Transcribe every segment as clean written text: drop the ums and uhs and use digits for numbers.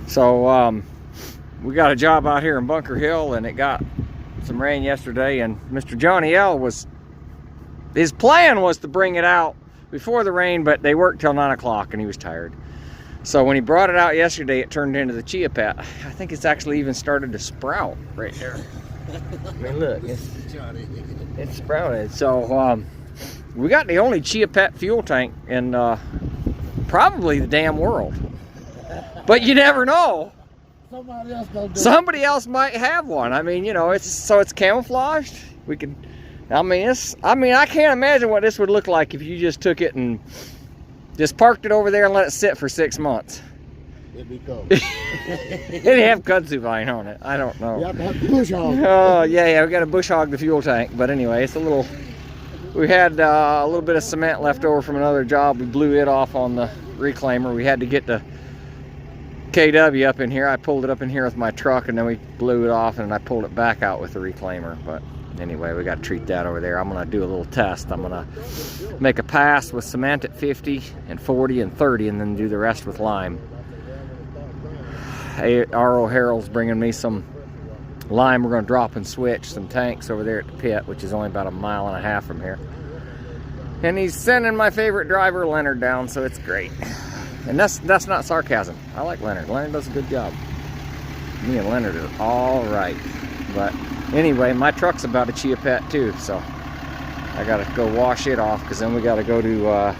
So we got a job out here in Bunker Hill, and it got some rain yesterday, and Mr. Johnny L his plan was to bring it out before the rain, but they worked till 9 o'clock and he was tired. So when he brought it out yesterday, it turned into the chia pet. I think it's actually even started to sprout right there. I mean, look, it's sprouted. So we got the only chia pet fuel tank in probably the damn world. But you never know. Somebody else might have one. I mean, you know, it's camouflaged. We could. I mean, I can't imagine what this would look like if you just took it and just parked it over there and let it sit for 6 months. It'd be cold. It'd have kudzu vine on it. I don't know. You have to have bush hog. Oh, yeah, we got to bush hog the fuel tank. But anyway, it's a little. We had a little bit of cement left over from another job. We blew it off on the reclaimer. We had to get the KW up in here. I pulled it up in here with my truck, and then we blew it off, and I pulled it back out with the reclaimer. But anyway, we got to treat that over there. I'm going to do a little test. I'm going to make a pass with cement at 50 and 40 and 30, and then do the rest with lime. R.O. Harold's bringing me some lime. We're going to drop and switch some tanks over there at the pit, which is only about 1.5 miles from here. And he's sending my favorite driver, Leonard, down, so it's great. And that's not sarcasm. I like Leonard. Leonard does a good job. Me and Leonard are all right. But anyway, my truck's about a chia pet too, so I gotta go wash it off, because then we gotta go to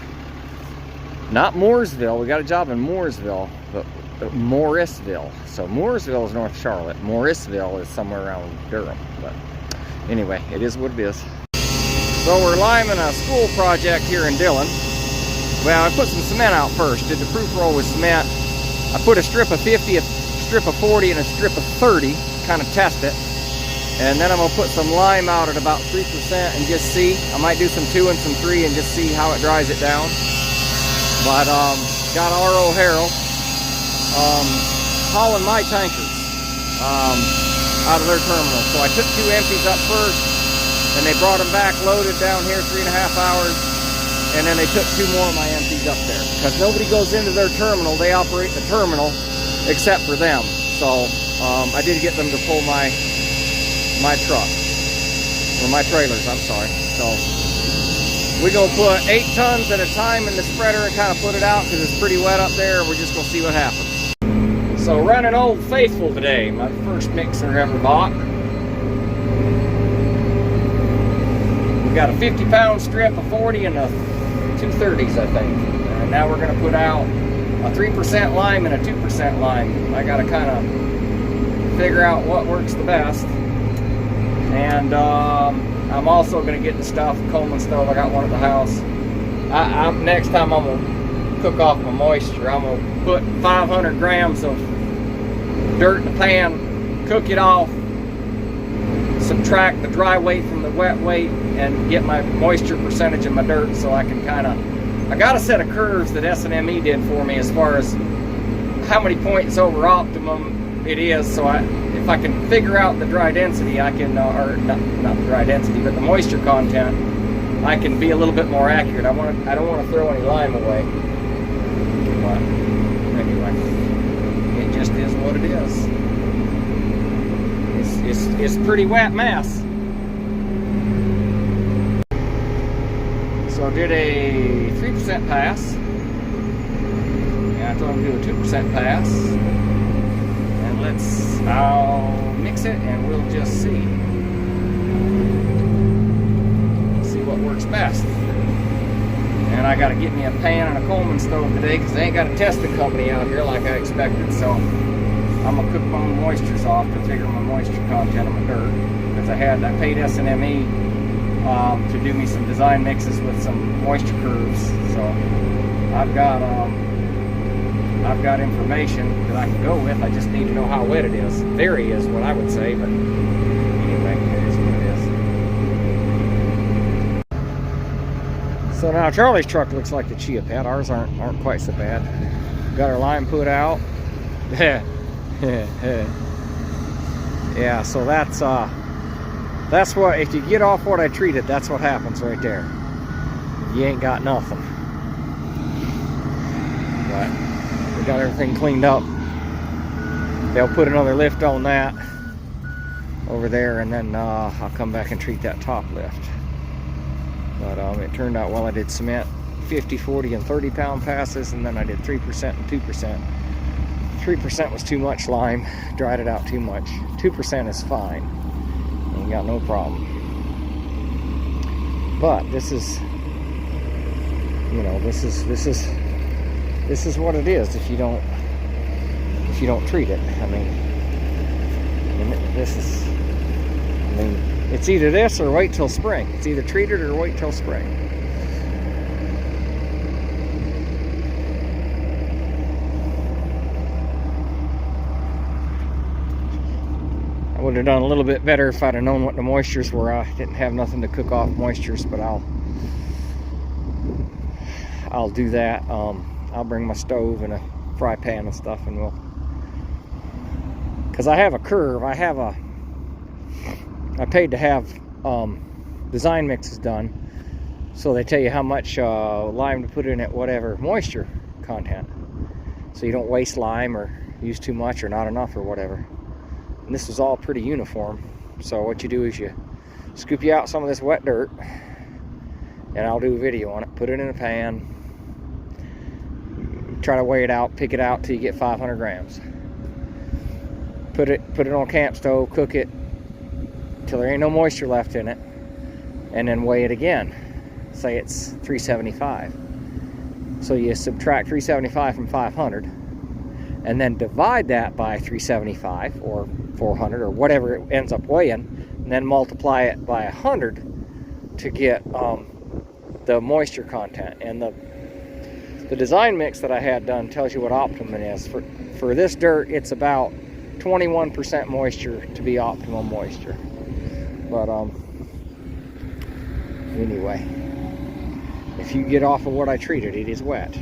not Mooresville. We got a job in Mooresville, but Morrisville. So Mooresville is North Charlotte. Morrisville is somewhere around Durham. But anyway, it is what it is. So we're liming a school project here in Dillon. Well, I put some cement out first. Did the proof roll with cement. I put a strip of 50, a strip of 40, and a strip of 30. Kind of test it. And then I'm going to put some lime out at about 3% and just see. I might do some 2 and some 3 and just see how it dries it down. But got R.O. Harold hauling my tankers out of their terminal. So I took 2 empties up first, and they brought them back loaded down here 3.5 hours. And then they took 2 more of my empties up there, because nobody goes into their terminal. They operate the terminal except for them. So I did get them to pull my truck, or my trailers, I'm sorry. So we're gonna put 8 tons at a time in the spreader and kind of put it out, because it's pretty wet up there. We're just gonna see what happens. So running Old Faithful today, my first mixer ever bought. We got a 50-pound strip, a 40, and a 230s, I think. And now we're gonna put out a 3% lime and a 2% lime. I gotta kind of figure out what works the best. And I'm also gonna get the stuff, Coleman stove. I got one at the house. Next time I'm gonna cook off my moisture. I'm gonna put 500 grams of dirt in the pan, cook it off, subtract the dry weight from the wet weight, and get my moisture percentage in my dirt, so I can kind of, I got a set of curves that S&ME did for me as far as how many points over optimum it is. So if I can figure out the dry density, I can, or not the dry density, but the moisture content, I can be a little bit more accurate. I don't want to throw any lime away. But anyway, it just is what it is. It's a pretty wet mess. So I did a 3% pass. And I told him to do a 2% pass. And I'll mix it and we'll just see. See what works best. And I gotta get me a pan and a Coleman stove today, because they ain't got a testing company out here like I expected. So I'm gonna cook my own moistures off to figure my moisture content of my dirt, because I paid S&ME to do me some design mixes with some moisture curves. So I've got information that I can go with. I just need to know how wet it is. Very is what I would say, but anyway, it is what it is. So now Charlie's truck looks like the chia pet. Ours aren't quite so bad. Got our lime put out. Yeah, so that's what, if you get off what I treated, that's what happens right there. You ain't got nothing. But we got everything cleaned up. they'll put another lift on that over there, and then I'll come back and treat that top lift. But it turned out well. I did cement 50, 40, and 30 pound passes, and then I did 3% and 2%. 3% was too much lime, dried it out too much. 2% is fine, you got no problem. But this is, you know, this is what it is if you don't treat it. I mean, it's either this or wait till spring. It's either treat it or wait till spring. I would have done a little bit better if I'd have known what the moistures were. I didn't have nothing to cook off moistures, but I'll do that. I'll bring my stove and a fry pan and stuff, and we'll, because I have a curve. I paid to have design mixes done, so they tell you how much lime to put in at whatever moisture content, so you don't waste lime or use too much or not enough or whatever. And this is all pretty uniform. So what you do is you scoop you out some of this wet dirt, and I'll do a video on it. Put it in a pan, try to weigh it out, pick it out till you get 500 grams. Put it on a camp stove, cook it till there ain't no moisture left in it, and then weigh it again. Say it's 375. So you subtract 375 from 500, and then divide that by 375 or 400 or whatever it ends up weighing, and then multiply it by 100 to get the moisture content. And the design mix that I had done tells you what optimum is. For this dirt, it's about 21% moisture to be optimum moisture. But anyway, if you get off of what I treated, it is wet.